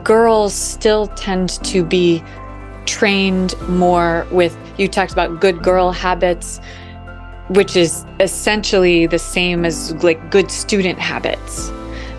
girls still tend to be trained more with, you talked about good girl habits, which is essentially the same as like good student habits,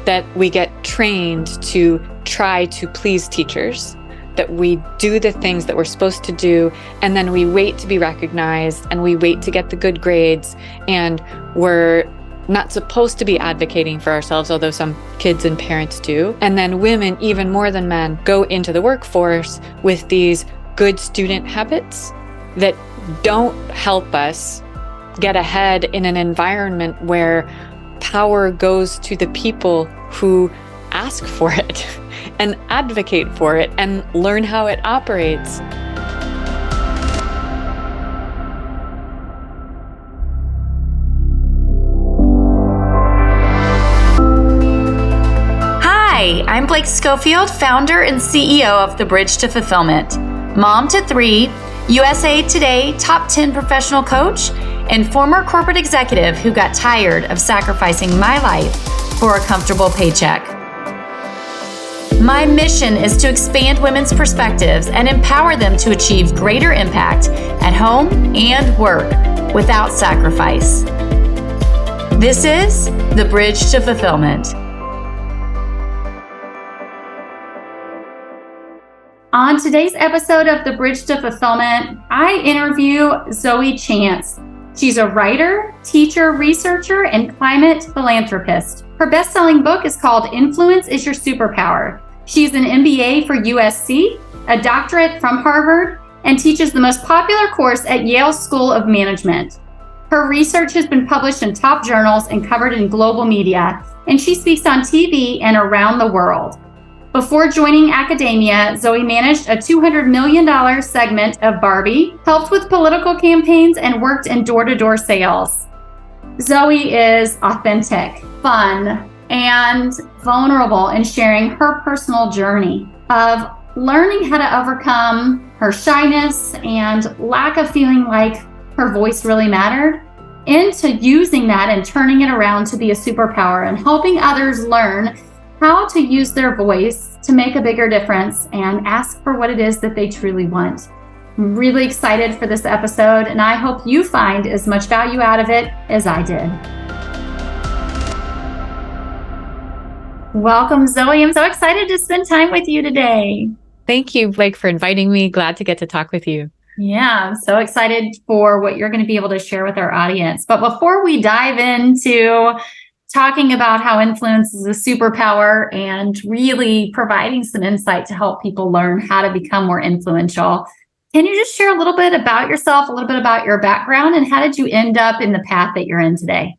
that we get trained to try to please teachers, that we do the things that we're supposed to do, and then we wait to be recognized and we wait to get the good grades, and we're not supposed to be advocating for ourselves, although some kids and parents do. And then women, even more than men, go into the workforce with these good student habits that don't help us get ahead in an environment where power goes to the people who ask for it and advocate for it and learn how it operates. Hi, I'm Blake Schofield, founder and CEO of The Bridge to Fulfillment, mom to 3, USA Today top 10 professional coach, and former corporate executive who got tired of sacrificing my life for a comfortable paycheck. My mission is to expand women's perspectives and empower them to achieve greater impact at home and work without sacrifice. This is The Bridge to Fulfillment. On today's episode of The Bridge to Fulfillment, I interview Zoe Chance. She's a writer, teacher, researcher, and climate philanthropist. Her best-selling book is called Influence Is Your Superpower. She's an MBA for USC, a doctorate from Harvard, and teaches the most popular course at Yale School of Management. Her research has been published in top journals and covered in global media, and she speaks on TV and around the world. Before joining academia, Zoe managed a $200 million segment of Barbie, helped with political campaigns, and worked in door-to-door sales. Zoe is authentic, fun, and vulnerable in sharing her personal journey of learning how to overcome her shyness and lack of feeling like her voice really mattered, into using that and turning it around to be a superpower and helping others learn how to use their voice to make a bigger difference and ask for what it is that they truly want. I'm really excited for this episode, and I hope you find as much value out of it as I did. Welcome, Zoe. I'm so excited to spend time with you today. Thank you, Blake, for inviting me. Glad to get to talk with you. Yeah, I'm so excited for what you're going to be able to share with our audience. But before we dive into talking about how influence is a superpower and really providing some insight to help people learn how to become more influential, can you just share a little bit about yourself, a little bit about your background, and how did you end up in the path that you're in today?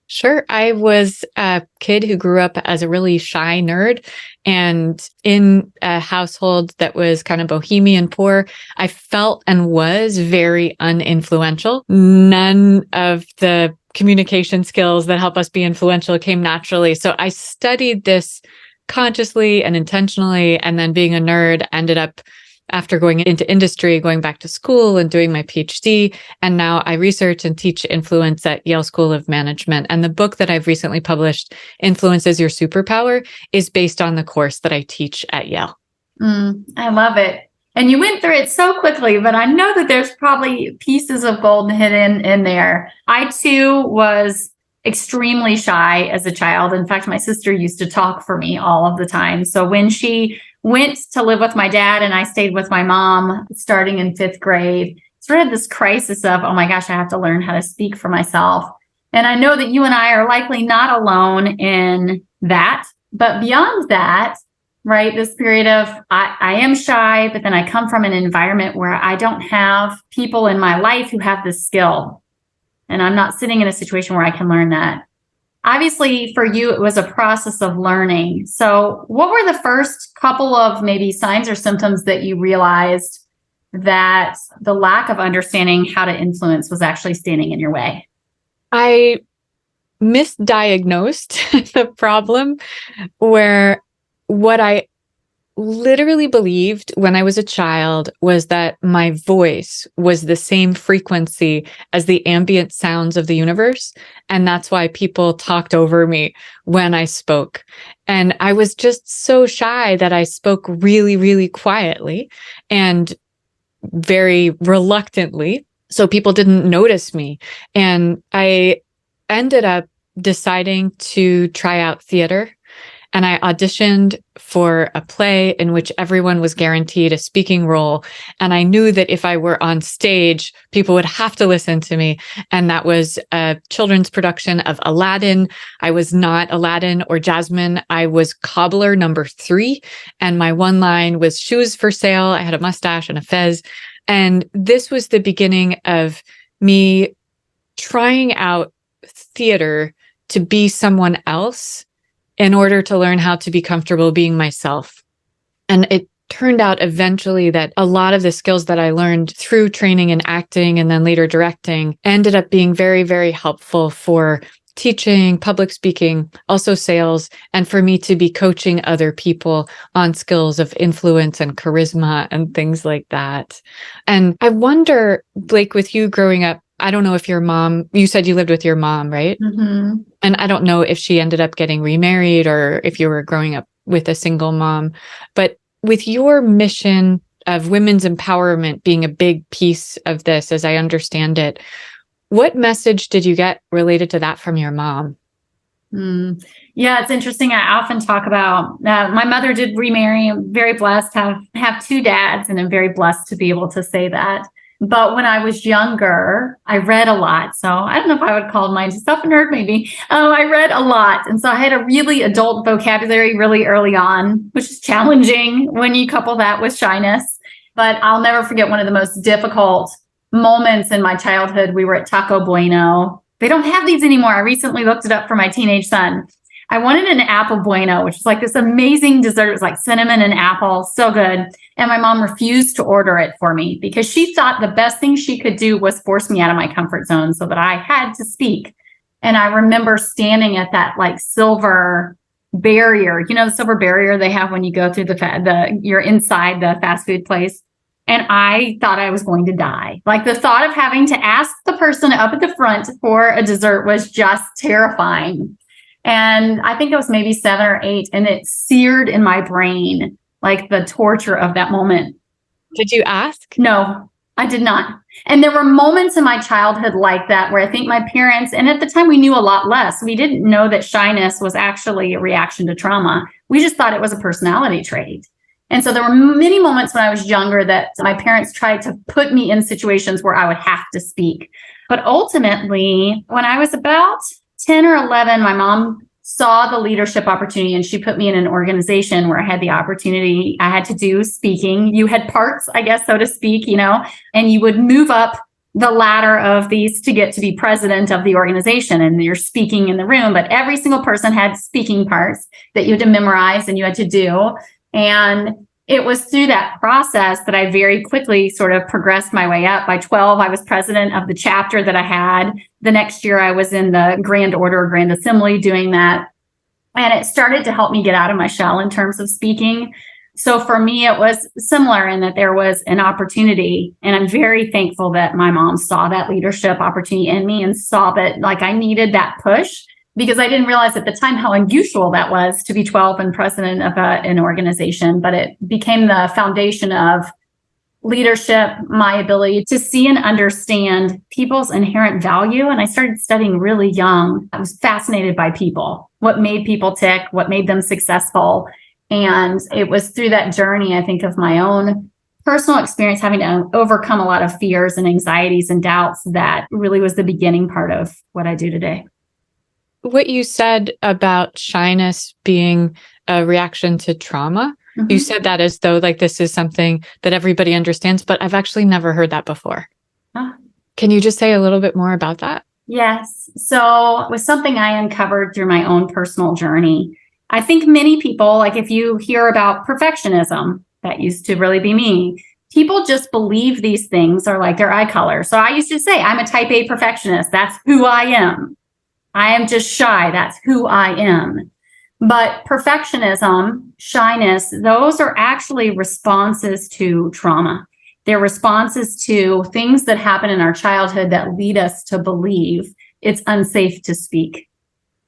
Sure. I was a kid who grew up as a really shy nerd, and in a household that was kind of bohemian poor. I felt and was very uninfluential. None of the communication skills that help us be influential came naturally. So I studied this consciously and intentionally, and then being a nerd, ended up, after going into industry, going back to school and doing my PhD. And now I research and teach influence at Yale School of Management. And the book that I've recently published, Influence Is Your Superpower, is based on the course that I teach at Yale. I love it. And you went through it so quickly, but I know that there's probably pieces of gold hidden in there. I too was extremely shy as a child. In fact, my sister used to talk for me all of the time. So when she went to live with my dad and I stayed with my mom starting in 5th grade, sort of this crisis of, oh my gosh, I have to learn how to speak for myself. And I know that you and I are likely not alone in that. But beyond that, right, this period of I am shy, but then I come from an environment where I don't have people in my life who have this skill. And I'm not sitting in a situation where I can learn that. Obviously, for you, it was a process of learning. So what were the first couple of maybe signs or symptoms that you realized that the lack of understanding how to influence was actually standing in your way? I misdiagnosed the problem, where what I literally believed when I was a child was that my voice was the same frequency as the ambient sounds of the universe. And that's why people talked over me when I spoke. And I was just so shy that I spoke really, really quietly and very reluctantly. So people didn't notice me. And I ended up deciding to try out theater. And I auditioned for a play in which everyone was guaranteed a speaking role. And I knew that if I were on stage, people would have to listen to me. And that was a children's production of Aladdin. I was not Aladdin or Jasmine. I was cobbler number 3. And my one line was shoes for sale. I had a mustache and a fez. And this was the beginning of me trying out theater to be someone else in order to learn how to be comfortable being myself. And it turned out eventually that a lot of the skills that I learned through training in acting and then later directing ended up being very, very helpful for teaching, public speaking, also sales, and for me to be coaching other people on skills of influence and charisma and things like that. And I wonder, Blake, with you growing up, I don't know if your mom, you said you lived with your mom, right? Mm-hmm. And I don't know if she ended up getting remarried or if you were growing up with a single mom, but with your mission of women's empowerment being a big piece of this, as I understand it, what message did you get related to that from your mom? Yeah, it's interesting. I often talk about my mother did remarry. I'm very blessed to have 2 dads, and I'm very blessed to be able to say that. But when I was younger, I read a lot. So I don't know if I would call myself a nerd, maybe. I read a lot. And so I had a really adult vocabulary really early on, which is challenging when you couple that with shyness. But I'll never forget one of the most difficult moments in my childhood. We were at Taco Bueno. They don't have these anymore. I recently looked it up for my teenage son. I wanted an apple bueno, which is like this amazing dessert. It was like cinnamon and apple, so good. And my mom refused to order it for me because she thought the best thing she could do was force me out of my comfort zone so that I had to speak. And I remember standing at that like silver barrier, the silver barrier they have when you go through you're inside the fast food place. And I thought I was going to die. Like the thought of having to ask the person up at the front for a dessert was just terrifying. And I think it was maybe 7 or 8, and it seared in my brain, like the torture of that moment. Did you ask? No, I did not. And there were moments in my childhood like that where I think my parents, and at the time we knew a lot less. We didn't know that shyness was actually a reaction to trauma. We just thought it was a personality trait. And so there were many moments when I was younger that my parents tried to put me in situations where I would have to speak. But ultimately, when I was about 10 or 11, my mom saw the leadership opportunity and she put me in an organization where I had the opportunity. I had to do speaking. You had parts, I guess, so to speak, and you would move up the ladder of these to get to be president of the organization. And you're speaking in the room, but every single person had speaking parts that you had to memorize and you had to do. And it was through that process that I very quickly sort of progressed my way up. By 12, I was president of the chapter that I had. The next year, I was in the Grand Order, Grand Assembly doing that. And it started to help me get out of my shell in terms of speaking. So for me, it was similar in that there was an opportunity. And I'm very thankful that my mom saw that leadership opportunity in me and saw that like I needed that push. Because I didn't realize at the time how unusual that was to be 12 and president of an organization, but it became the foundation of leadership, my ability to see and understand people's inherent value. And I started studying really young. I was fascinated by people, what made people tick, what made them successful. And it was through that journey, I think, of my own personal experience, having to overcome a lot of fears and anxieties and doubts, that really was the beginning part of what I do today. What you said about shyness being a reaction to trauma, you said that as though like this is something that everybody understands, but I've actually never heard that before. Can you just say a little bit more about that? Yes. So it was something I uncovered through my own personal journey. I think many people, like if you hear about perfectionism, that used to really be me. People just believe these things are like their eye color. So I used to say, I'm a type A perfectionist. That's who I am. I am just shy. That's who I am. But perfectionism, shyness, those are actually responses to trauma. They're responses to things that happen in our childhood that lead us to believe it's unsafe to speak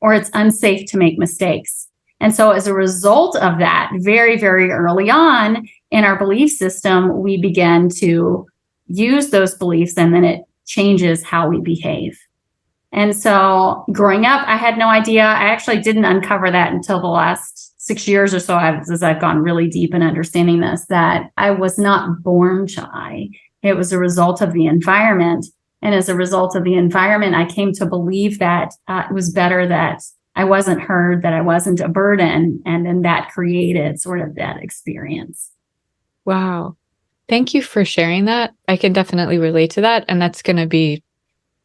or it's unsafe to make mistakes. And so as a result of that, very, very early on in our belief system, we begin to use those beliefs, and then it changes how we behave. And so growing up, I had no idea. I actually didn't uncover that until the last 6 years or so, as I've gone really deep in understanding this, that I was not born shy. It was a result of the environment. And as a result of the environment, I came to believe that it was better that I wasn't heard, that I wasn't a burden. And then that created sort of that experience. Wow. Thank you for sharing that. I can definitely relate to that. And that's going to be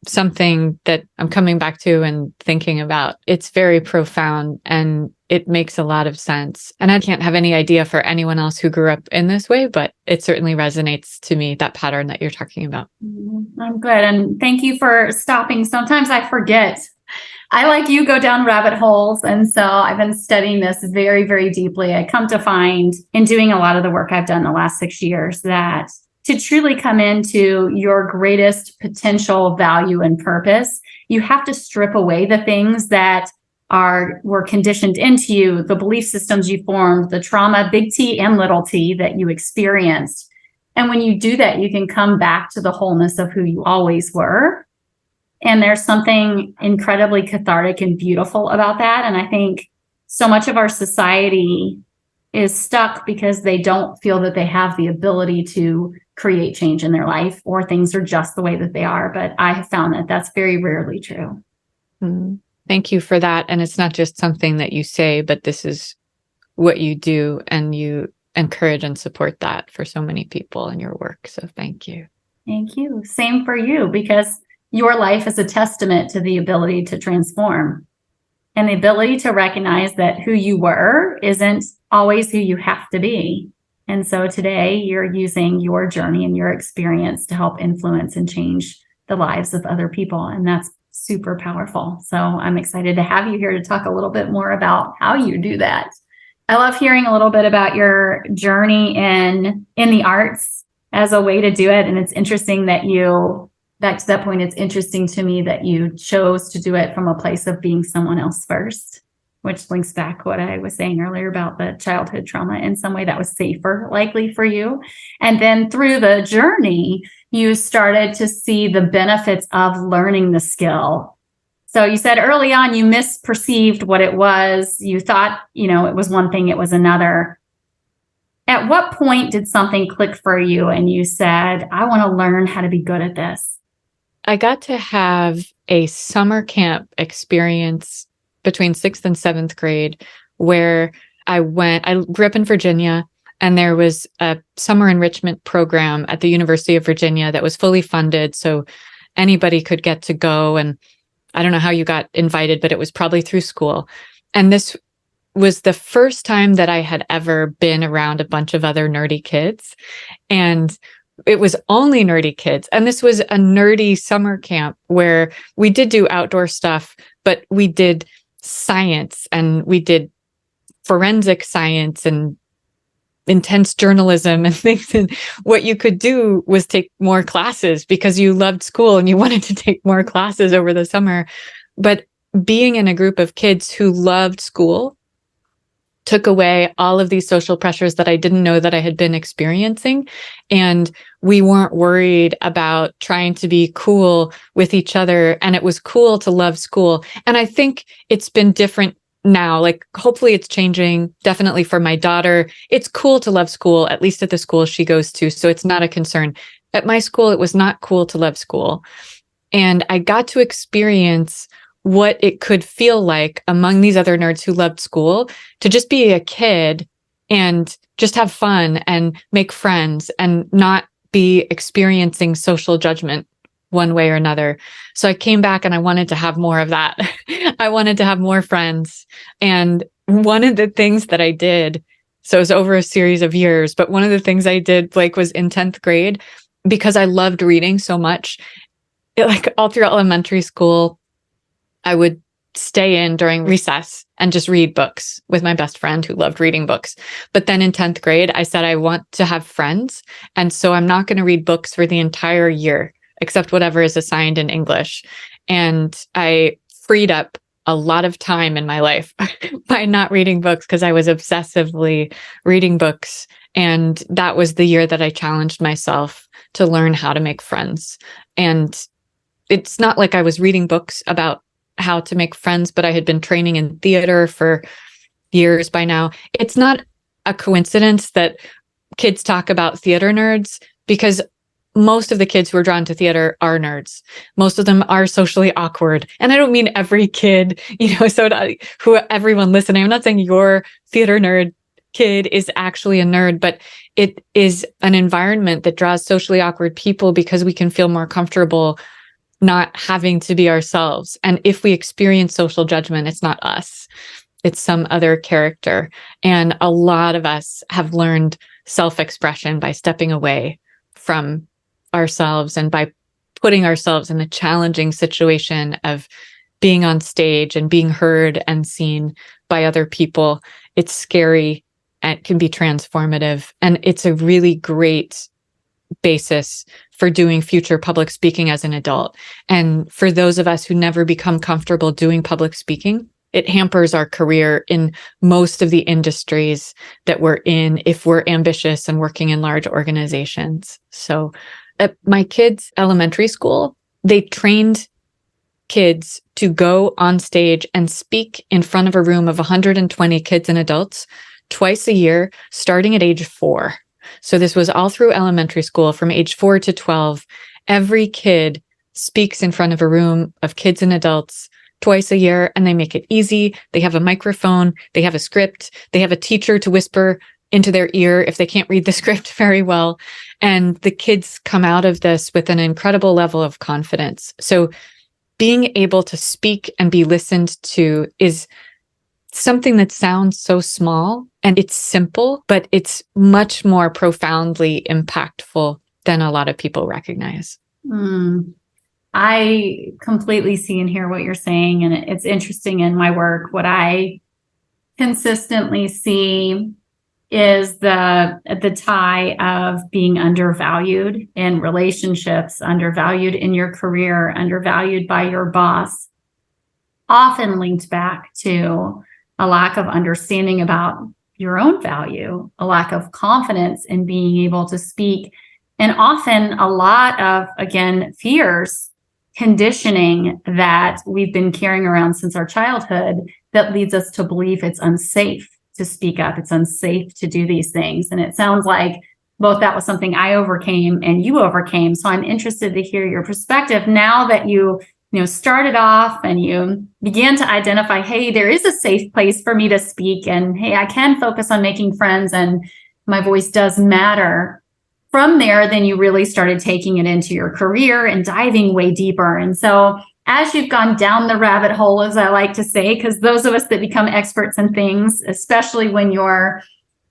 something that I'm coming back to and thinking about. It's very profound and it makes a lot of sense. And I can't have any idea for anyone else who grew up in this way, but it certainly resonates to me, that pattern that you're talking about. I'm good. And thank you for stopping. Sometimes I forget. I, like you, go down rabbit holes. And so I've been studying this very, very deeply. I come to find in doing a lot of the work I've done the last 6 years that to truly come into your greatest potential value and purpose, you have to strip away the things that were conditioned into you, the belief systems you formed, the trauma, big T and little t, that you experienced. And when you do that, you can come back to the wholeness of who you always were. And there's something incredibly cathartic and beautiful about that. And I think so much of our society is stuck because they don't feel that they have the ability to create change in their life, or things are just the way that they are. But I have found that that's very rarely true. Thank you for that. And it's not just something that you say, but this is what you do, and you encourage and support that for so many people in your work. So thank you. Thank you. Same for you, because your life is a testament to the ability to transform and the ability to recognize that who you were isn't always who you have to be. And so today you're using your journey and your experience to help influence and change the lives of other people. And that's super powerful. So I'm excited to have you here to talk a little bit more about how you do that. I love hearing a little bit about your journey in the arts as a way to do it. And it's interesting that back to that point, it's interesting to me that you chose to do it from a place of being someone else first, which links back what I was saying earlier about the childhood trauma. In some way that was safer, likely for you. And then through the journey, you started to see the benefits of learning the skill. So you said early on, you misperceived what it was. You thought, it was one thing, it was another. At what point did something click for you and you said, I want to learn how to be good at this? I got to have a summer camp experience between 6th and 7th grade where I grew up in Virginia, and there was a summer enrichment program at the University of Virginia that was fully funded. So anybody could get to go. And I don't know how you got invited, but it was probably through school. And this was the first time that I had ever been around a bunch of other nerdy kids. And it was only nerdy kids. And this was a nerdy summer camp where we did do outdoor stuff, but we did science and we did forensic science and intense journalism and things. And what you could do was take more classes because you loved school and you wanted to take more classes over the summer. But being in a group of kids who loved school took away all of these social pressures that I didn't know that I had been experiencing. And we weren't worried about trying to be cool with each other. And it was cool to love school. And I think it's been different now. Like, hopefully it's changing. Definitely for my daughter, it's cool to love school, at least at the school she goes to. So it's not a concern. At my school, it was not cool to love school. And I got to experience what it could feel like among these other nerds who loved school to just be a kid and just have fun and make friends and not be experiencing social judgment one way or another. So I came back and I wanted to have more of that. I wanted to have more friends. And one of the things that I did, so it was over a series of years, but one of the things I did was in 10th grade, because I loved reading so much, all throughout elementary school, I would stay in during recess and just read books with my best friend who loved reading books. But then in 10th grade, I said, I want to have friends. And so I'm not going to read books for the entire year, except whatever is assigned in English. And I freed up a lot of time in my life by not reading books because I was obsessively reading books. And that was the year that I challenged myself to learn how to make friends. And it's not like I was reading books about how to make friends, but I had been training in theater for years by now. It's not a coincidence that kids talk about theater nerds, because most of the kids who are drawn to theater are nerds. Most of them are socially awkward. And I don't mean every kid, everyone listening, I'm not saying your theater nerd kid is actually a nerd, but it is an environment that draws socially awkward people because we can feel more comfortable not having to be ourselves. And if we experience social judgment, it's not us, it's some other character. And a lot of us have learned self-expression by stepping away from ourselves and by putting ourselves in the challenging situation of being on stage and being heard and seen by other people. It's scary and can be transformative. And it's a really great basis for doing future public speaking as an adult. And for those of us who never become comfortable doing public speaking, it hampers our career in most of the industries that we're in if we're ambitious and working in large organizations. So at my kids' elementary school, they trained kids to go on stage and speak in front of a room of 120 kids and adults twice a year, starting at age 4. So this was all through elementary school from age 4 to 12. Every kid speaks in front of a room of kids and adults twice a year, and they make it easy. They have a microphone, they have a script, they have a teacher to whisper into their ear if they can't read the script very well. And the kids come out of this with an incredible level of confidence. So being able to speak and be listened to is something that sounds so small and it's simple, but it's much more profoundly impactful than a lot of people recognize. I completely see and hear what you're saying. And it's interesting in my work. What I consistently see is the tie of being undervalued in relationships, undervalued in your career, undervalued by your boss, often linked back to a lack of understanding about your own value, a lack of confidence in being able to speak, and often a lot of, again, fears, conditioning that we've been carrying around since our childhood that leads us to believe it's unsafe to speak up. It's unsafe to do these things. And it sounds like both that was something I overcame and you overcame. So I'm interested to hear your perspective now that you started off and you began to identify, hey, there is a safe place for me to speak. And hey, I can focus on making friends and my voice does matter. From there, then you really started taking it into your career and diving way deeper. And so as you've gone down the rabbit hole, as I like to say, because those of us that become experts in things, especially when you're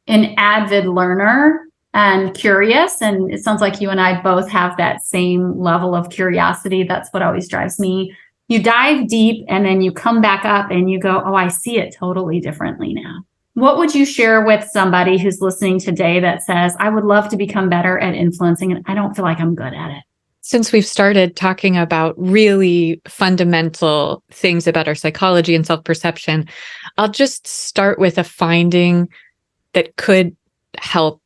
an avid learner and curious, and it sounds like you and I both have that same level of curiosity. That's what always drives me. You dive deep and then you come back up and you go, oh, I see it totally differently now. What would you share with somebody who's listening today that says, I would love to become better at influencing and I don't feel like I'm good at it? Since we've started talking about really fundamental things about our psychology and self-perception, I'll just start with a finding that could help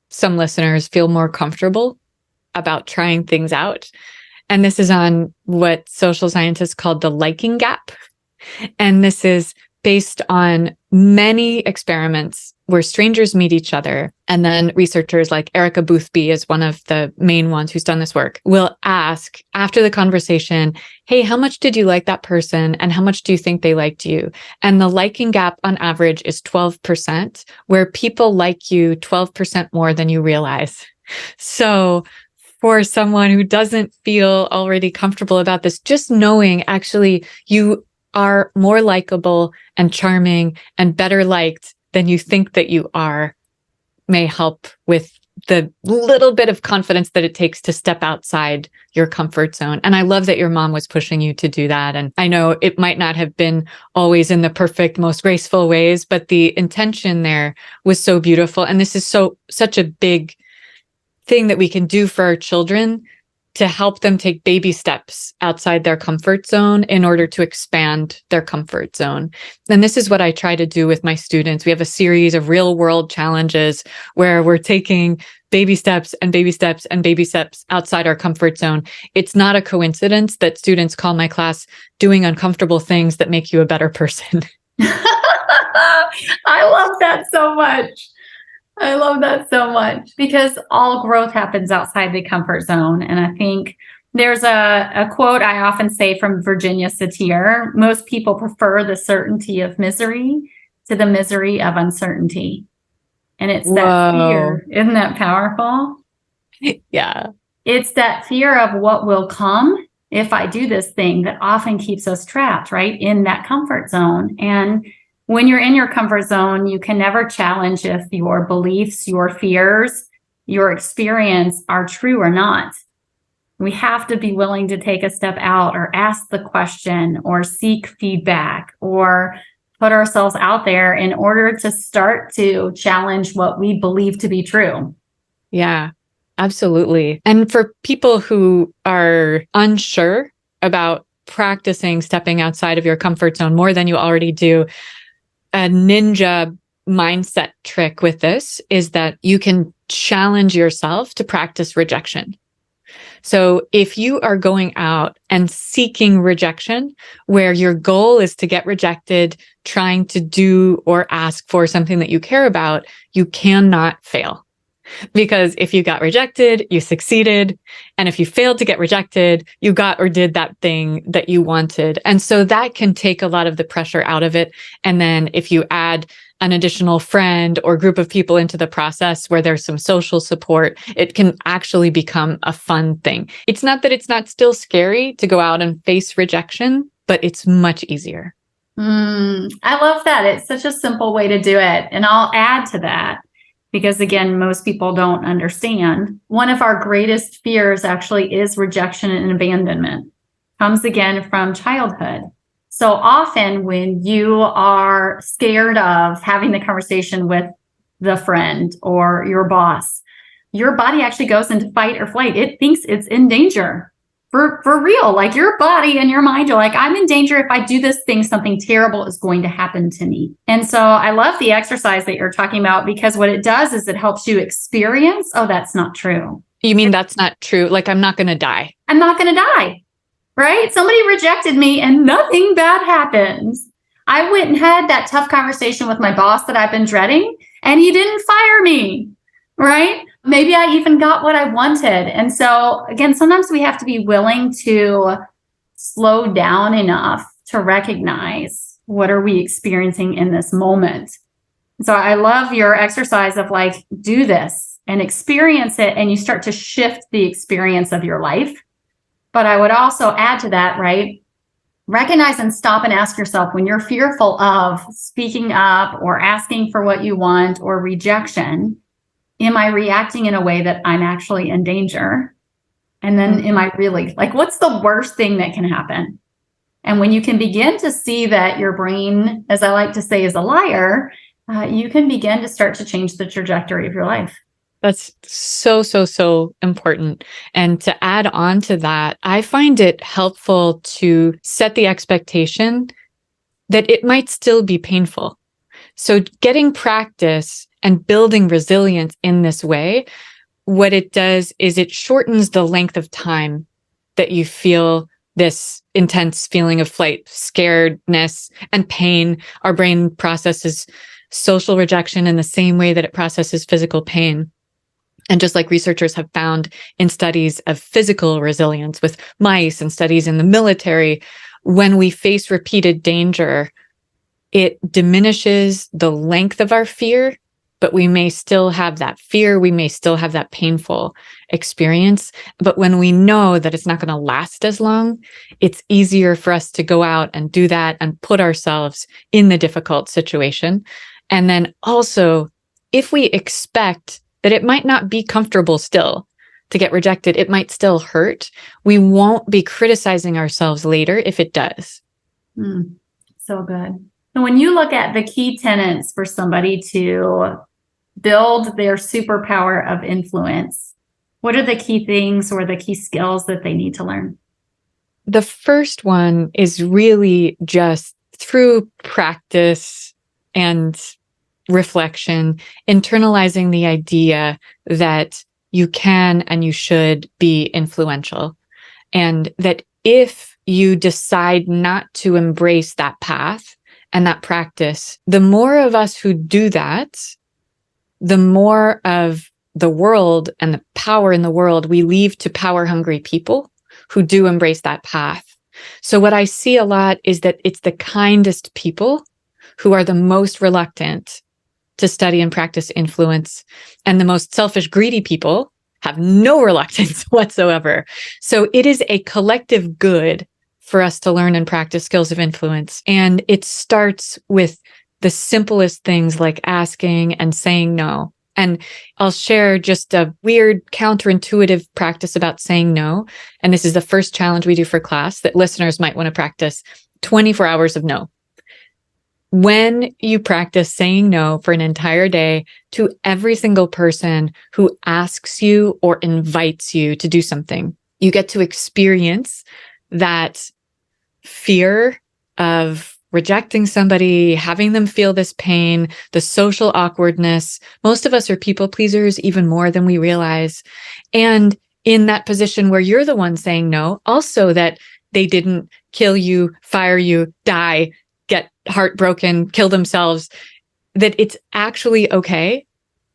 some listeners feel more comfortable about trying things out. And this is on what social scientists called the liking gap. And this is based on many experiments where strangers meet each other. And then researchers like Erica Boothby is one of the main ones who's done this work, will ask after the conversation, hey, how much did you like that person? And how much do you think they liked you? And the liking gap on average is 12%, where people like you 12% more than you realize. So for someone who doesn't feel already comfortable about this, just knowing actually you are more likable and charming and better liked than you think that you are may help with the little bit of confidence that it takes to step outside your comfort zone. And I love that your mom was pushing you to do that. And I know it might not have been always in the perfect, most graceful ways, but the intention there was so beautiful. And this is such a big thing that we can do for our children to help them take baby steps outside their comfort zone in order to expand their comfort zone. And this is what I try to do with my students. We have a series of real world challenges where we're taking baby steps and baby steps and baby steps outside our comfort zone. It's not a coincidence that students call my class doing uncomfortable things that make you a better person. I love that so much. I love that so much because all growth happens outside the comfort zone. And I think there's a quote I often say from Virginia Satir: most people prefer the certainty of misery to the misery of uncertainty. And it's that fear. Isn't that powerful? Yeah. It's that fear of what will come if I do this thing that often keeps us trapped, right, in that comfort zone. And when you're in your comfort zone, you can never challenge if your beliefs, your fears, your experience are true or not. We have to be willing to take a step out or ask the question or seek feedback or put ourselves out there in order to start to challenge what we believe to be true. Yeah, absolutely. And for people who are unsure about practicing stepping outside of your comfort zone more than you already do, a ninja mindset trick with this is that you can challenge yourself to practice rejection. So if you are going out and seeking rejection, where your goal is to get rejected, trying to do or ask for something that you care about, you cannot fail. Because if you got rejected, you succeeded. And if you failed to get rejected, you got or did that thing that you wanted. And so that can take a lot of the pressure out of it. And then if you add an additional friend or group of people into the process where there's some social support, it can actually become a fun thing. It's not that it's not still scary to go out and face rejection, but it's much easier. I love that. It's such a simple way to do it. And I'll add to that, because again, most people don't understand. One of our greatest fears actually is rejection and abandonment. Comes again from childhood. So often when you are scared of having the conversation with the friend or your boss, your body actually goes into fight or flight. It thinks it's in danger. For real, like your body and your mind are like, I'm in danger. If I do this thing, something terrible is going to happen to me. And so I love the exercise that you're talking about, because what it does is it helps you experience, oh, that's not true. You mean that's not true? Like, I'm not going to die. I'm not going to die, right? Somebody rejected me and nothing bad happens. I went and had that tough conversation with my boss that I've been dreading, and he didn't fire me, right? Maybe I even got what I wanted. And so again, sometimes we have to be willing to slow down enough to recognize, what are we experiencing in this moment? So I love your exercise of like, do this and experience it, and you start to shift the experience of your life. But I would also add to that, right? Recognize and stop and ask yourself, when you're fearful of speaking up or asking for what you want or rejection, am I reacting in a way that I'm actually in danger? And then am I really, like, what's the worst thing that can happen? And when you can begin to see that your brain, as I like to say, is a liar, you can begin to start to change the trajectory of your life. That's so important. And to add on to that, I find it helpful to set the expectation that it might still be painful. So getting practice and building resilience in this way, what it does is it shortens the length of time that you feel this intense feeling of flight, scaredness, and pain. Our brain processes social rejection in the same way that it processes physical pain. And just like researchers have found in studies of physical resilience with mice and studies in the military, when we face repeated danger, it diminishes the length of our fear, but we may still have that fear. We may still have that painful experience. But when we know that it's not going to last as long, it's easier for us to go out and do that and put ourselves in the difficult situation. And then also, if we expect that it might not be comfortable still to get rejected. It might still hurt. We won't be criticizing ourselves later if it does. So good. And when you look at the key tenets for somebody to build their superpower of influence, what are the key things or the key skills that they need to learn? The first one is really just through practice and reflection, internalizing the idea that you can and you should be influential. And that if you decide not to embrace that path and that practice, the more of us who do that, the more of the world and the power in the world we leave to power-hungry people who do embrace that path. So what I see a lot is that it's the kindest people who are the most reluctant to study and practice influence, and the most selfish, greedy people have no reluctance whatsoever. So it is a collective good for us to learn and practice skills of influence. And it starts with the simplest things like asking and saying no. And I'll share just a weird counterintuitive practice about saying no. And this is the first challenge we do for class that listeners might want to practice: 24 hours of no. When you practice saying no for an entire day to every single person who asks you or invites you to do something, you get to experience that fear of rejecting somebody, having them feel this pain, the social awkwardness. Most of us are people pleasers even more than we realize. And in that position where you're the one saying no, also that they didn't kill you, fire you, die, get heartbroken, kill themselves, that it's actually okay.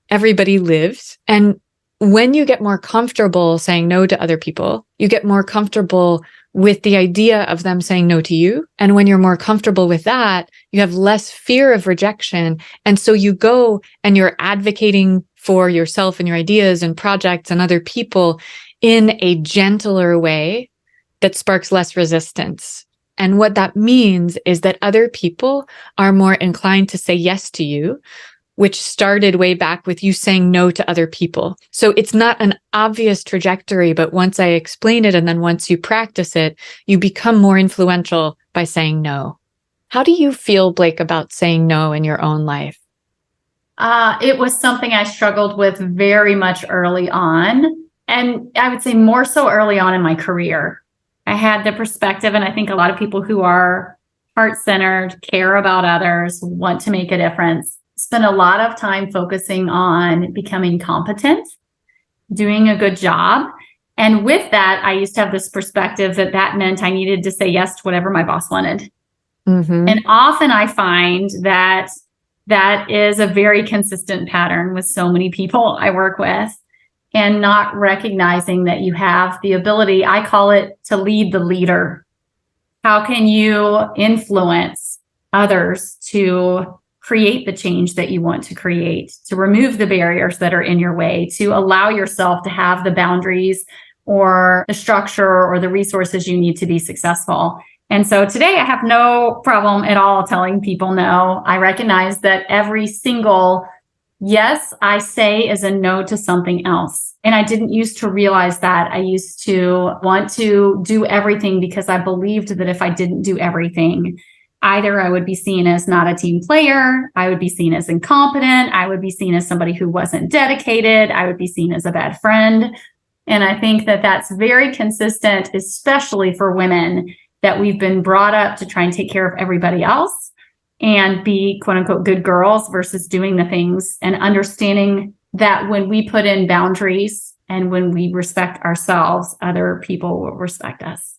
Everybody lives. And when you get more comfortable saying no to other people, you get more comfortable with the idea of them saying no to you. And when you're more comfortable with that, you have less fear of rejection. And so you go and you're advocating for yourself and your ideas and projects and other people in a gentler way that sparks less resistance. And what that means is that other people are more inclined to say yes to you, which started way back with you saying no to other people. So it's not an obvious trajectory, but once I explain it and then once you practice it, you become more influential by saying no. How do you feel, Blake, about saying no in your own life? It was something I struggled with very much early on. And I would say more so early on in my career. I had the perspective, and I think a lot of people who are heart-centered, care about others, want to make a difference, spend a lot of time focusing on becoming competent, doing a good job. And with that, I used to have this perspective that that meant I needed to say yes to whatever my boss wanted. Mm-hmm. And often I find that that is a very consistent pattern with so many people I work with, and not recognizing that you have the ability, I call it, to lead the leader. How can you influence others to create the change that you want to create, to remove the barriers that are in your way, to allow yourself to have the boundaries or the structure or the resources you need to be successful? And so today I have no problem at all telling people no. I recognize that every single yes I say is a no to something else. And I didn't used to realize that. I used to want to do everything because I believed that if I didn't do everything, either I would be seen as not a team player, I would be seen as incompetent, I would be seen as somebody who wasn't dedicated, I would be seen as a bad friend. And I think that that's very consistent, especially for women, that we've been brought up to try and take care of everybody else and be quote unquote good girls versus doing the things and understanding that when we put in boundaries and when we respect ourselves, other people will respect us.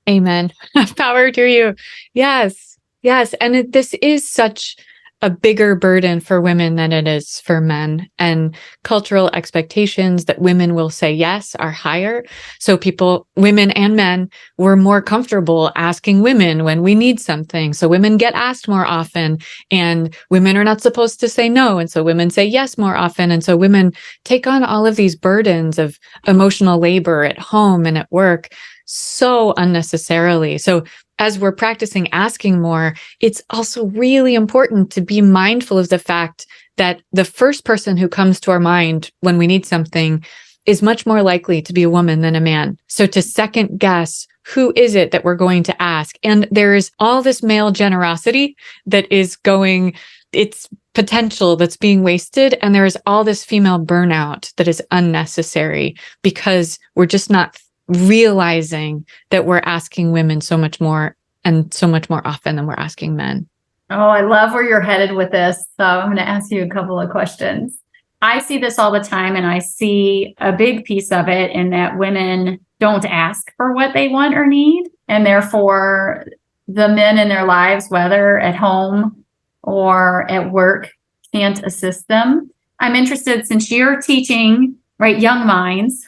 Amen. Power to you. Yes. Yes. And this is such a bigger burden for women than it is for men. And cultural expectations that women will say yes are higher. So people, women and men, we're more comfortable asking women when we need something. So women get asked more often, and women are not supposed to say no. And so women say yes more often. And so women take on all of these burdens of emotional labor at home and at work. so unnecessarily. So as we're practicing asking more, it's also really important to be mindful of the fact that the first person who comes to our mind when we need something is much more likely to be a woman than a man. So to second guess, who is it that we're going to ask? And there's all this male generosity that is going, it's potential that's being wasted. And there is all this female burnout that is unnecessary because we're just not realizing that we're asking women so much more and so much more often than we're asking men. Oh, I love where you're headed with this. So I'm going to ask you a couple of questions. I see this all the time, and I see a big piece of it in that women don't ask for what they want or need. And therefore, the men in their lives, whether at home or at work, can't assist them. I'm interested, since you're teaching, right, young minds,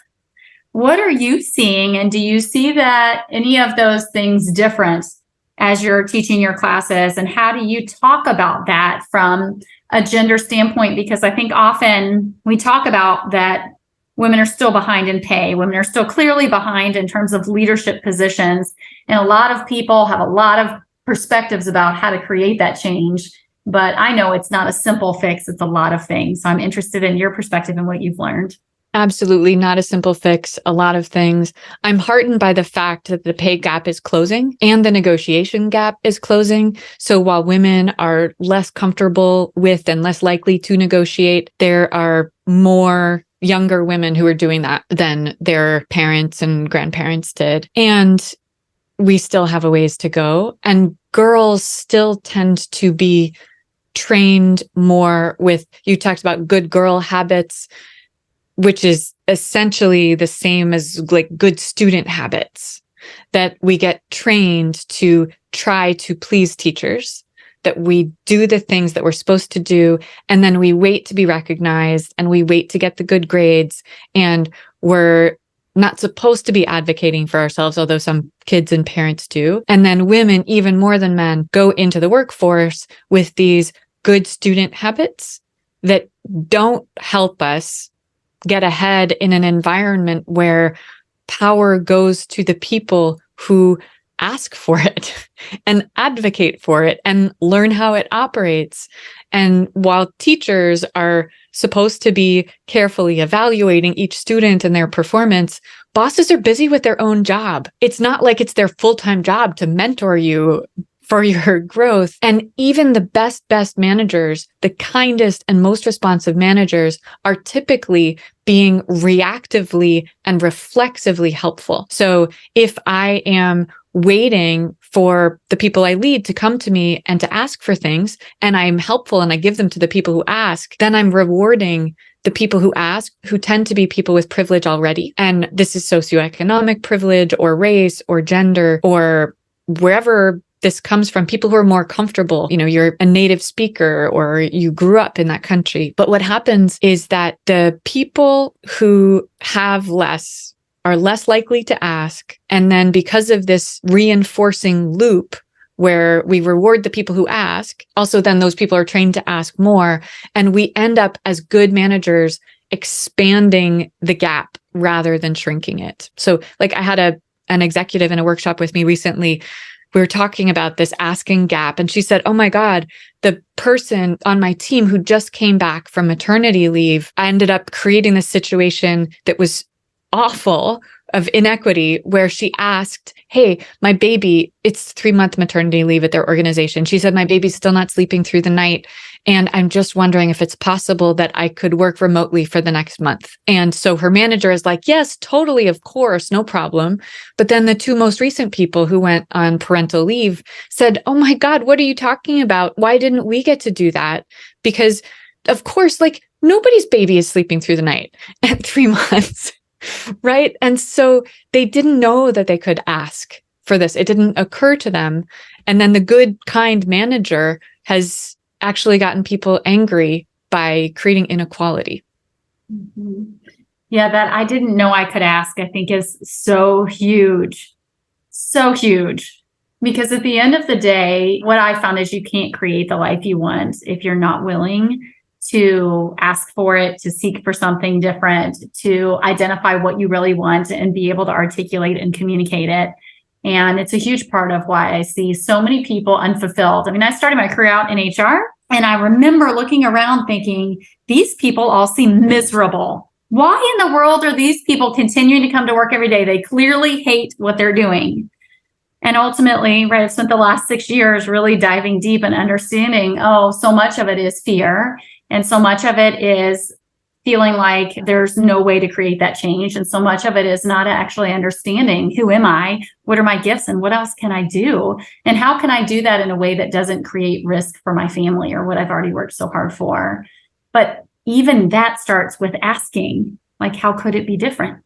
what are you seeing? And do you see that any of those things different as you're teaching your classes? And how do you talk about that from a gender standpoint? Because I think often we talk about that women are still behind in pay. Women are still clearly behind in terms of leadership positions. And a lot of people have a lot of perspectives about how to create that change. But I know it's not a simple fix. It's a lot of things. So I'm interested in your perspective and what you've learned. Absolutely not a simple fix, a lot of things. I'm heartened by the fact that the pay gap is closing and the negotiation gap is closing. So while women are less comfortable with and less likely to negotiate, there are more younger women who are doing that than their parents and grandparents did. And we still have a ways to go. And girls still tend to be trained more with, you talked about good girl habits, which is essentially the same as like good student habits, that we get trained to try to please teachers, that we do the things that we're supposed to do, and then we wait to be recognized and we wait to get the good grades, and we're not supposed to be advocating for ourselves, although some kids and parents do. And then women, even more than men, go into the workforce with these good student habits that don't help us get ahead in an environment where power goes to the people who ask for it and advocate for it and learn how it operates. And while teachers are supposed to be carefully evaluating each student and their performance, bosses are busy with their own job. It's not like it's their full-time job to mentor you for your growth. And even the best managers, the kindest and most responsive managers, are typically being reactively and reflexively helpful. So if I am waiting for the people I lead to come to me and to ask for things, and I'm helpful and I give them to the people who ask, then I'm rewarding the people who ask, who tend to be people with privilege already. And this is socioeconomic privilege or race or gender or wherever this comes from, people who are more comfortable. You know, you're a native speaker or you grew up in that country. But what happens is that the people who have less are less likely to ask. And then because of this reinforcing loop where we reward the people who ask, also then those people are trained to ask more. And we end up as good managers expanding the gap rather than shrinking it. So like I had an executive in a workshop with me recently. We were talking about this asking gap, and she said, oh my God, the person on my team who just came back from maternity leave, I ended up creating this situation that was awful of inequity where she asked, hey, my baby, it's 3-month maternity leave at their organization. She said, my baby's still not sleeping through the night. And I'm just wondering if it's possible that I could work remotely for the next month. And so her manager is like, yes, totally, of course, no problem. But then the 2 most recent people who went on parental leave said, oh my God, what are you talking about? Why didn't we get to do that? Because of course, like nobody's baby is sleeping through the night at 3 months. Right. And so they didn't know that they could ask for this. It didn't occur to them. And then the good, kind manager has actually gotten people angry by creating inequality. Mm-hmm. Yeah, that I didn't know I could ask, I think is so huge. So huge. Because at the end of the day, what I found is you can't create the life you want if you're not willing to ask for it, to seek for something different, to identify what you really want and be able to articulate and communicate it. And it's a huge part of why I see so many people unfulfilled. I mean, I started my career out in HR, and I remember looking around thinking, these people all seem miserable. Why in the world are these people continuing to come to work every day? They clearly hate what they're doing. And ultimately, right, I've spent the last 6 years really diving deep and understanding, so much of it is fear. And so much of it is feeling like there's no way to create that change. And so much of it is not actually understanding, who am I? What are my gifts? And what else can I do? And how can I do that in a way that doesn't create risk for my family or what I've already worked so hard for? But even that starts with asking, like, how could it be different?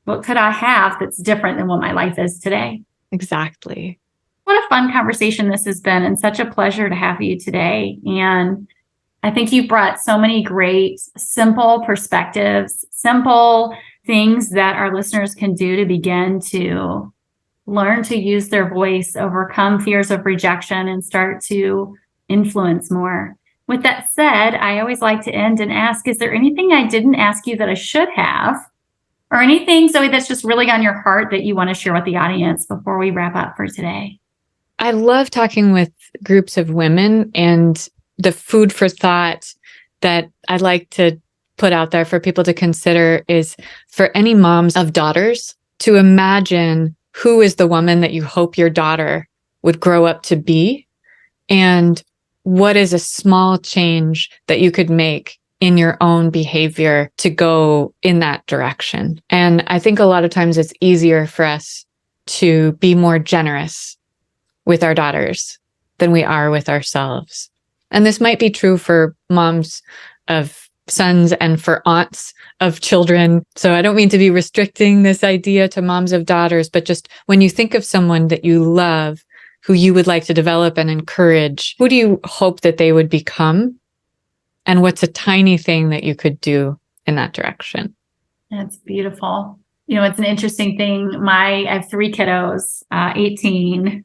What could I have that's different than what my life is today? Exactly. What a fun conversation this has been, and such a pleasure to have you today. And I think you brought so many great, simple perspectives, simple things that our listeners can do to begin to learn to use their voice, overcome fears of rejection, and start to influence more. With that said, I always like to end and ask, is there anything I didn't ask you that I should have? Or anything, Zoe, that's just really on your heart that you want to share with the audience before we wrap up for today? I love talking with groups of women, and the food for thought that I'd like to put out there for people to consider is for any moms of daughters to imagine who is the woman that you hope your daughter would grow up to be, and what is a small change that you could make in your own behavior to go in that direction. And I think a lot of times it's easier for us to be more generous with our daughters than we are with ourselves. And this might be true for moms of sons and for aunts of children. So I don't mean to be restricting this idea to moms of daughters, but just when you think of someone that you love, who you would like to develop and encourage, who do you hope that they would become? And what's a tiny thing that you could do in that direction? That's beautiful. It's an interesting thing. I have 3 kiddos, 18.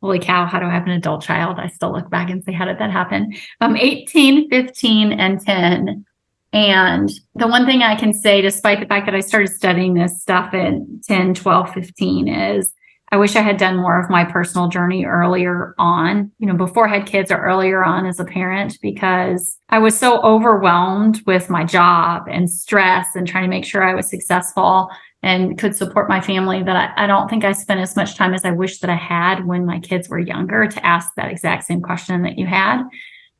Holy cow, how do I have an adult child? I still look back and say, how did that happen? 18, 15, and 10. And the one thing I can say, despite the fact that I started studying this stuff in 10, 12, 15, is I wish I had done more of my personal journey earlier on, before I had kids or earlier on as a parent, because I was so overwhelmed with my job and stress and trying to make sure I was successful and could support my family that I don't think I spent as much time as I wish that I had when my kids were younger to ask that exact same question that you had.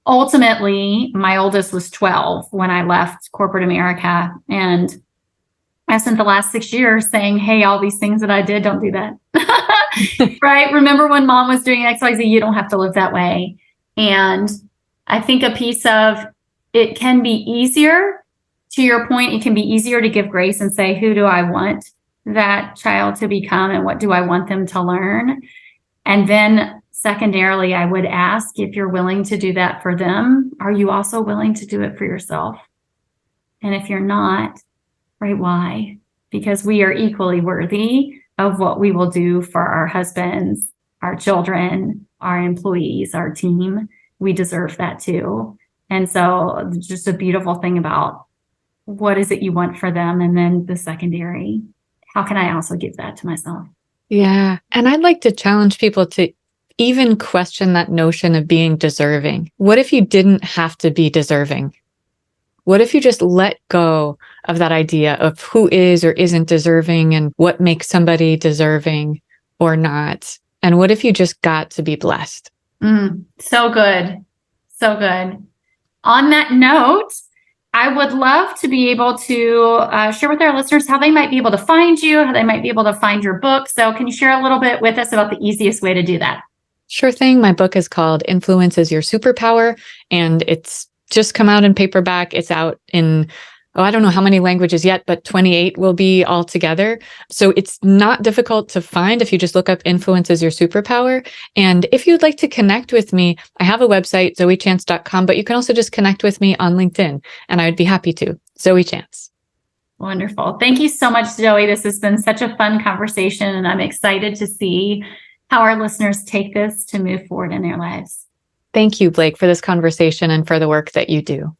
Ultimately, my oldest was 12 when I left corporate America, and I spent the last 6 years saying, hey, all these things that I did, don't do that. Right? Remember when mom was doing XYZ, you don't have to live that way. And I think a piece of it can be easier, to your point, it can be easier to give grace and say, who do I want that child to become and what do I want them to learn? And then secondarily, I would ask, if you're willing to do that for them, are you also willing to do it for yourself? And if you're not, right, why? Because we are equally worthy of what we will do for our husbands, our children, our employees, our team. We deserve that too. And so just a beautiful thing about what is it you want for them? And then the secondary, how can I also give that to myself? Yeah. And I'd like to challenge people to even question that notion of being deserving. What if you didn't have to be deserving? What if you just let go of that idea of who is or isn't deserving and what makes somebody deserving or not? And what if you just got to be blessed? So good. So good. On that note, I would love to be able to share with our listeners how they might be able to find you, how they might be able to find your book. So can you share a little bit with us about the easiest way to do that? Sure thing. My book is called Influence Is Your Superpower, and it's just come out in paperback. It's out in, I don't know how many languages yet, but 28 will be all together. So it's not difficult to find if you just look up Influence Is Your Superpower. And if you'd like to connect with me, I have a website, zoechance.com, but you can also just connect with me on LinkedIn, and I would be happy to. Zoe Chance. Wonderful. Thank you so much, Zoe. This has been such a fun conversation, and I'm excited to see how our listeners take this to move forward in their lives. Thank you, Blake, for this conversation and for the work that you do.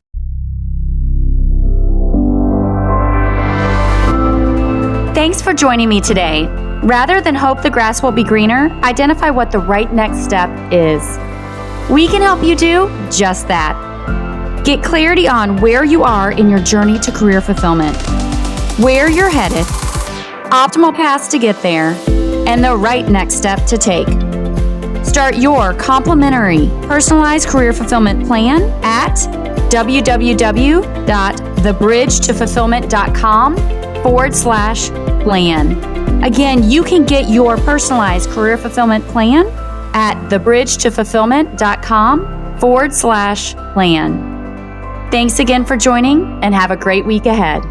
Thanks for joining me today. Rather than hope the grass will be greener, identify what the right next step is. We can help you do just that. Get clarity on where you are in your journey to career fulfillment, where you're headed, optimal paths to get there, and the right next step to take. Start your complimentary personalized career fulfillment plan at www.thebridgetofulfillment.com/plan. Again, you can get your personalized career fulfillment plan at thebridgetofulfillment.com/plan. Thanks again for joining and have a great week ahead.